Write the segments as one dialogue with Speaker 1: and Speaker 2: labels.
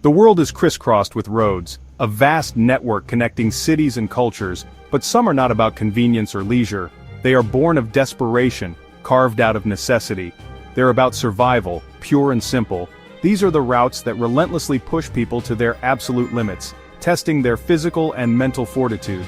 Speaker 1: The world is crisscrossed with roads, a vast network connecting cities and cultures, but some are not about convenience or leisure. They are born of desperation, carved out of necessity. They're about survival, pure and simple. These are the routes that relentlessly push people to their absolute limits, testing their physical and mental fortitude.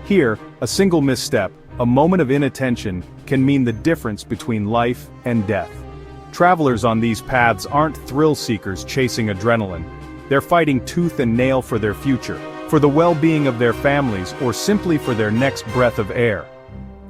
Speaker 1: Here, a single misstep, a moment of inattention, can mean the difference between life and death. Travelers on these paths aren't thrill-seekers chasing adrenaline. They're fighting tooth and nail for their future, for the well-being of their families, or simply for their next breath of air.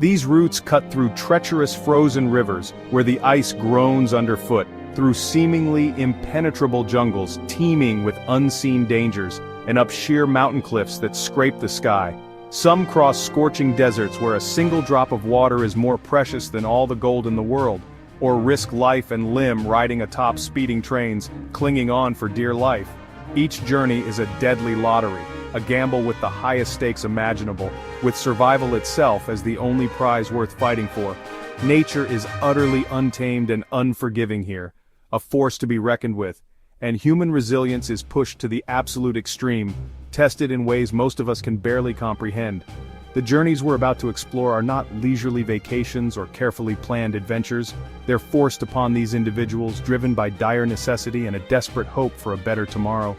Speaker 1: These routes cut through treacherous frozen rivers, where the ice groans underfoot, through seemingly impenetrable jungles teeming with unseen dangers, and up sheer mountain cliffs that scrape the sky. Some cross scorching deserts where a single drop of water is more precious than all the gold in the world, or risk life and limb riding atop speeding trains, clinging on for dear life. Each journey is a deadly lottery, a gamble with the highest stakes imaginable, with survival itself as the only prize worth fighting for. Nature is utterly untamed and unforgiving here, a force to be reckoned with, and human resilience is pushed to the absolute extreme, tested in ways most of us can barely comprehend. The journeys we're about to explore are not leisurely vacations or carefully planned adventures. They're forced upon these individuals, driven by dire necessity and a desperate hope for a better tomorrow.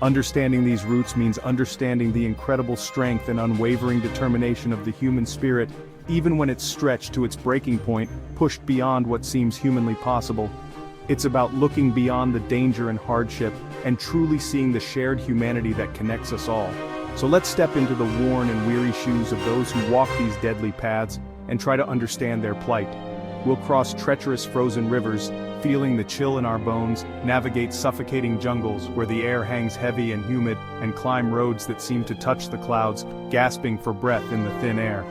Speaker 1: Understanding these routes means understanding the incredible strength and unwavering determination of the human spirit, even when it's stretched to its breaking point, pushed beyond what seems humanly possible. It's about looking beyond the danger and hardship, and truly seeing the shared humanity that connects us all. So let's step into the worn and weary shoes of those who walk these deadly paths, and try to understand their plight. We'll cross treacherous frozen rivers, feeling the chill in our bones, navigate suffocating jungles where the air hangs heavy and humid, and climb roads that seem to touch the clouds, gasping for breath in the thin air.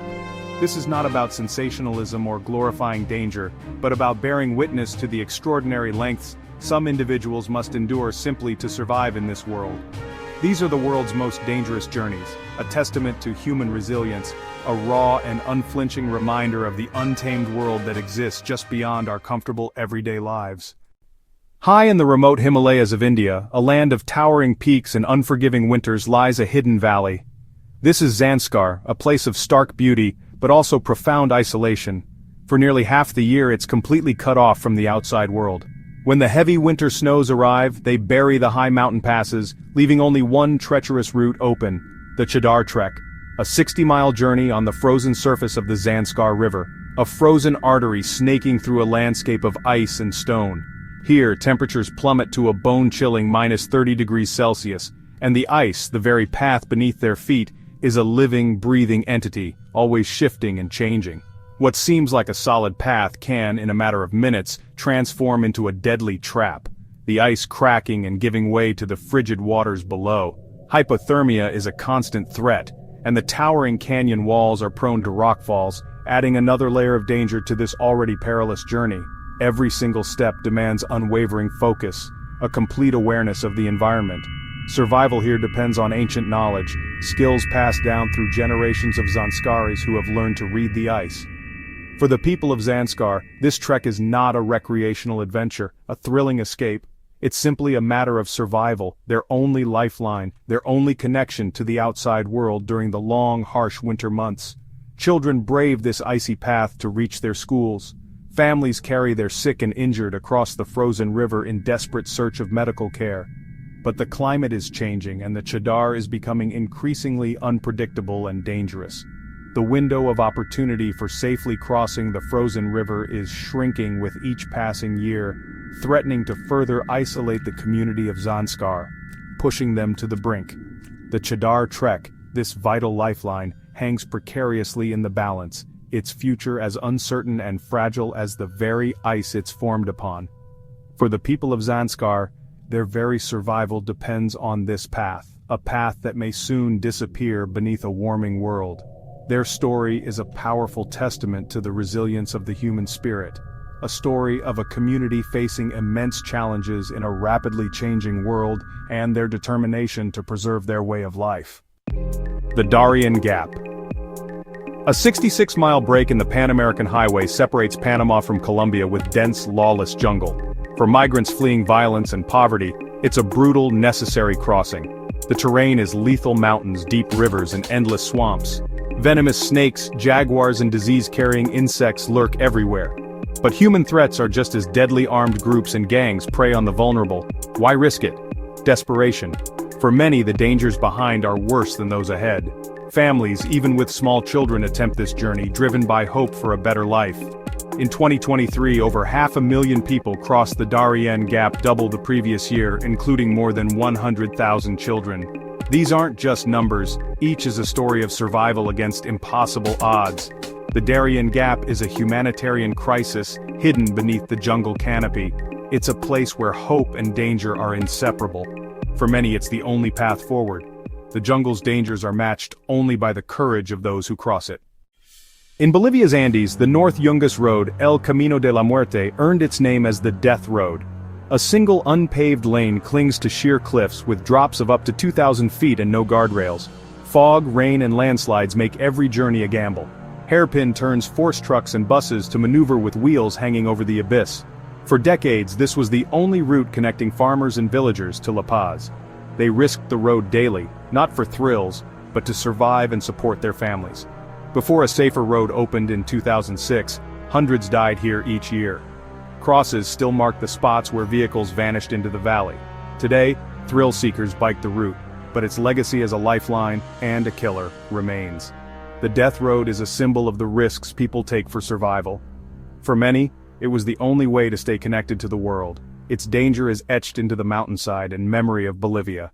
Speaker 1: This is not about sensationalism or glorifying danger, but about bearing witness to the extraordinary lengths some individuals must endure simply to survive in this world. These are the world's most dangerous journeys, a testament to human resilience, a raw and unflinching reminder of the untamed world that exists just beyond our comfortable everyday lives. High in the remote Himalayas of India, a land of towering peaks and unforgiving winters, lies a hidden valley. This is Zanskar, a place of stark beauty, but also profound isolation. For nearly half the year it's completely cut off from the outside world. When the heavy winter snows arrive, they bury the high mountain passes, leaving only one treacherous route open, the Chadar Trek, a 60-mile journey on the frozen surface of the Zanskar River, a frozen artery snaking through a landscape of ice and stone. Here, temperatures plummet to a bone-chilling -30°C, and the ice, the very path beneath their feet, is a living, breathing entity, always shifting and changing. What seems like a solid path can, in a matter of minutes, transform into a deadly trap, the ice cracking and giving way to the frigid waters below. Hypothermia is a constant threat, and the towering canyon walls are prone to rockfalls, adding another layer of danger to this already perilous journey. Every single step demands unwavering focus, a complete awareness of the environment. Survival here depends on ancient knowledge, skills passed down through generations of Zanskaris who have learned to read the ice. For the people of Zanskar, this trek is not a recreational adventure, a thrilling escape. It's simply a matter of survival, their only lifeline, their only connection to the outside world during the long, harsh winter months. Children brave this icy path to reach their schools. Families carry their sick and injured across the frozen river in desperate search of medical care. But the climate is changing, and the Chadar is becoming increasingly unpredictable and dangerous. The window of opportunity for safely crossing the frozen river is shrinking with each passing year, threatening to further isolate the community of Zanskar, pushing them to the brink. The Chadar Trek, this vital lifeline, hangs precariously in the balance, its future as uncertain and fragile as the very ice it's formed upon. For the people of Zanskar, their very survival depends on this path, a path that may soon disappear beneath a warming world. Their story is a powerful testament to the resilience of the human spirit, a story of a community facing immense challenges in a rapidly changing world and their determination to preserve their way of life. The Darien Gap. A 66-mile break in the Pan-American Highway separates Panama from Colombia with dense, lawless jungle. For migrants fleeing violence and poverty, It's a brutal, necessary crossing. The terrain is lethal mountains, deep rivers, and endless swamps. Venomous snakes, jaguars, and disease-carrying insects lurk everywhere. But human threats are just as deadly. Armed groups and gangs prey on the vulnerable. Why risk it? Desperation. For many, the dangers behind are worse than those ahead. Families, even with small children, attempt this journey, driven by hope for a better life. In 2023, over 500,000 people crossed the Darien Gap, double the previous year, including more than 100,000 children. These aren't just numbers, each is a story of survival against impossible odds. The Darien Gap is a humanitarian crisis, hidden beneath the jungle canopy. It's a place where hope and danger are inseparable. For many, it's the only path forward. The jungle's dangers are matched only by the courage of those who cross it. In Bolivia's Andes, the North Yungas Road, El Camino de la Muerte, earned its name as the Death Road. A single unpaved lane clings to sheer cliffs with drops of up to 2,000 feet and no guardrails. Fog, rain, and landslides make every journey a gamble. Hairpin turns force trucks and buses to maneuver with wheels hanging over the abyss. For decades, this was the only route connecting farmers and villagers to La Paz. They risked the road daily, not for thrills, but to survive and support their families. Before a safer road opened in 2006, hundreds died here each year. Crosses still mark the spots where vehicles vanished into the valley. Today, thrill seekers bike the route, but its legacy as a lifeline and a killer remains. The Death Road is a symbol of the risks people take for survival. For many, it was the only way to stay connected to the world. Its danger is etched into the mountainside and memory of Bolivia.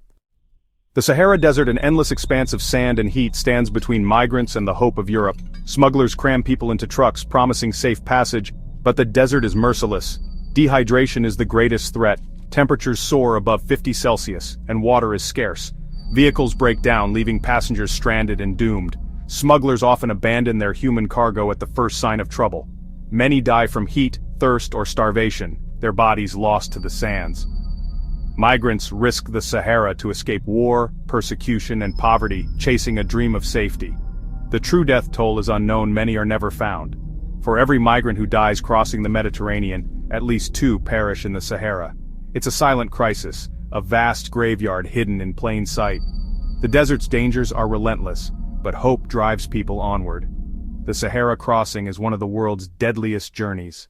Speaker 1: The Sahara Desert, an endless expanse of sand and heat, stands between migrants and the hope of Europe. Smugglers cram people into trucks, promising safe passage, but the desert is merciless. Dehydration is the greatest threat. Temperatures soar above 50 Celsius, and water is scarce. Vehicles break down, leaving passengers stranded and doomed. Smugglers often abandon their human cargo at the first sign of trouble. Many die from heat, thirst, or starvation, their bodies lost to the sands. Migrants risk the Sahara to escape war, persecution, and poverty, chasing a dream of safety. The true death toll is unknown. Many are never found. For every migrant who dies crossing the Mediterranean, at least 2 perish in the Sahara. It's a silent crisis, a vast graveyard hidden in plain sight. The desert's dangers are relentless, but hope drives people onward. The Sahara crossing is one of the world's deadliest journeys.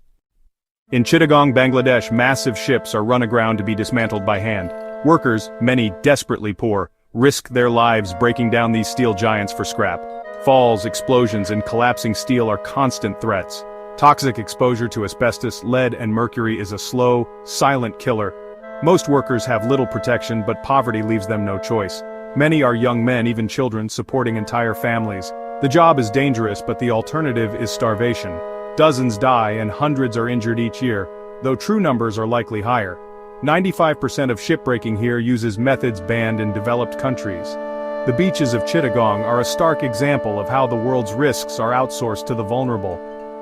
Speaker 1: In Chittagong, Bangladesh, massive ships are run aground to be dismantled by hand. Workers, many desperately poor, risk their lives breaking down these steel giants for scrap. Falls, explosions, and collapsing steel are constant threats. Toxic exposure to asbestos, lead, and mercury is a slow, silent killer. Most workers have little protection, but poverty leaves them no choice. Many are young men, even children, supporting entire families. The job is dangerous, but the alternative is starvation. Dozens die and hundreds are injured each year, though true numbers are likely higher. 95% of shipbreaking here uses methods banned in developed countries. The beaches of Chittagong are a stark example of how the world's risks are outsourced to the vulnerable.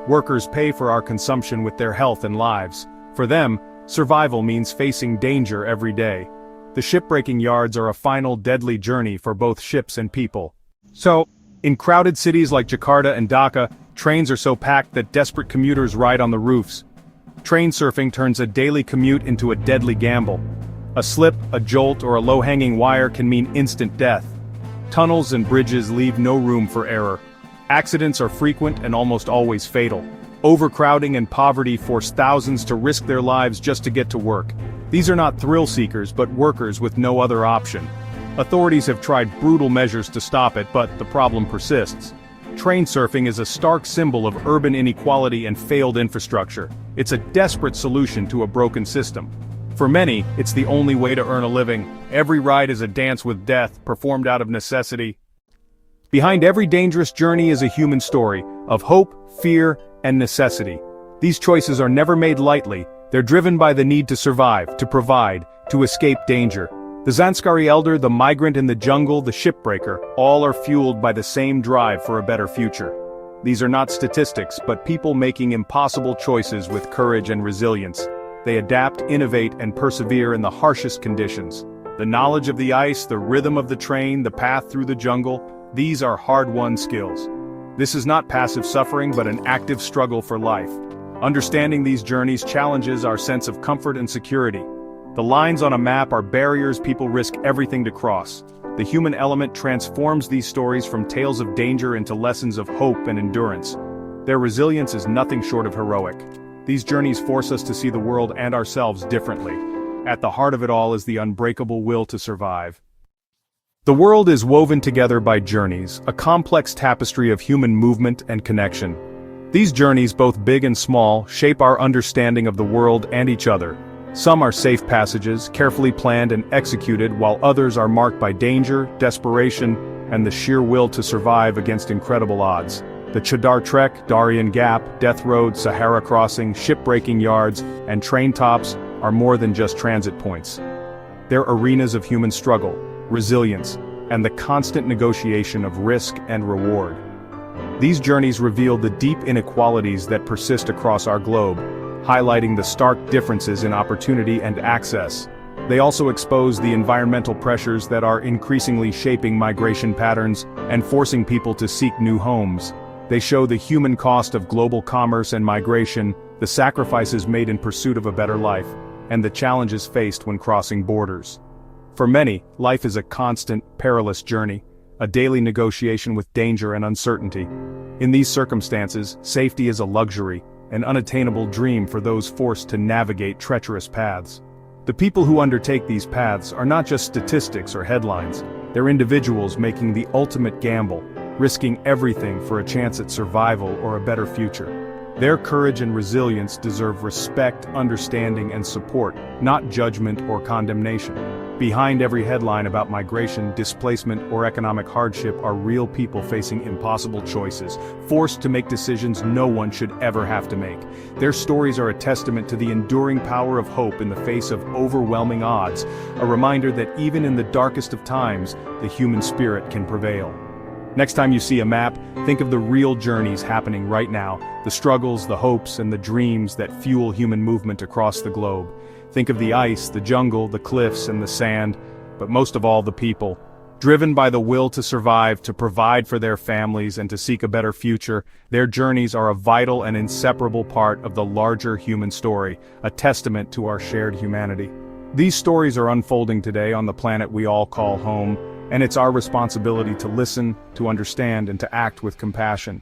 Speaker 1: Workers pay for our consumption with their health and lives. For them, survival means facing danger every day. The shipbreaking yards are a final deadly journey for both ships and people. So, in crowded cities like Jakarta and Dhaka, trains are so packed that desperate commuters ride on the roofs. Train surfing turns a daily commute into a deadly gamble. A slip, a jolt, or a low-hanging wire can mean instant death. Tunnels and bridges leave no room for error. Accidents are frequent and almost always fatal. Overcrowding and poverty force thousands to risk their lives just to get to work. These are not thrill seekers, but workers with no other option. Authorities have tried brutal measures to stop it, but the problem persists. Train surfing is a stark symbol of urban inequality and failed infrastructure. It's a desperate solution to a broken system. For many, it's the only way to earn a living. Every ride is a dance with death, performed out of necessity. Behind every dangerous journey is a human story, of hope, fear, and necessity. These choices are never made lightly. They're driven by the need to survive, to provide, to escape danger. The Zanskari elder, the migrant in the jungle, the shipbreaker, all are fueled by the same drive for a better future. These are not statistics, but people making impossible choices with courage and resilience. They adapt, innovate, and persevere in the harshest conditions. The knowledge of the ice, the rhythm of the train, the path through the jungle, these are hard-won skills. This is not passive suffering, but an active struggle for life. Understanding these journeys challenges our sense of comfort and security. The lines on a map are barriers people risk everything to cross. The human element transforms these stories from tales of danger into lessons of hope and endurance. Their resilience is nothing short of heroic. These journeys force us to see the world and ourselves differently. At the heart of it all is the unbreakable will to survive. The world is woven together by journeys, a complex tapestry of human movement and connection. These journeys, both big and small, shape our understanding of the world and each other. Some are safe passages, carefully planned and executed, while others are marked by danger, desperation, and the sheer will to survive against incredible odds. The Chadar Trek, Darien Gap, Death Road, Sahara Crossing, shipbreaking yards, and train tops are more than just transit points. They're arenas of human struggle, resilience, and the constant negotiation of risk and reward. These journeys reveal the deep inequalities that persist across our globe, highlighting the stark differences in opportunity and access. They also expose the environmental pressures that are increasingly shaping migration patterns and forcing people to seek new homes. They show the human cost of global commerce and migration, the sacrifices made in pursuit of a better life, and the challenges faced when crossing borders. For many, life is a constant, perilous journey, a daily negotiation with danger and uncertainty. In these circumstances, safety is a luxury, an unattainable dream for those forced to navigate treacherous paths. The people who undertake these paths are not just statistics or headlines, they're individuals making the ultimate gamble, risking everything for a chance at survival or a better future. Their courage and resilience deserve respect, understanding, and support, not judgment or condemnation. Behind every headline about migration, displacement, or economic hardship are real people facing impossible choices, forced to make decisions no one should ever have to make. Their stories are a testament to the enduring power of hope in the face of overwhelming odds, a reminder that even in the darkest of times, the human spirit can prevail. Next time you see a map, think of the real journeys happening right now, the struggles, the hopes, and the dreams that fuel human movement across the globe. Think of the ice, the jungle, the cliffs, and the sand, but most of all the people. Driven by the will to survive, to provide for their families, and to seek a better future, their journeys are a vital and inseparable part of the larger human story, a testament to our shared humanity. These stories are unfolding today on the planet we all call home, and it's our responsibility to listen, to understand, and to act with compassion.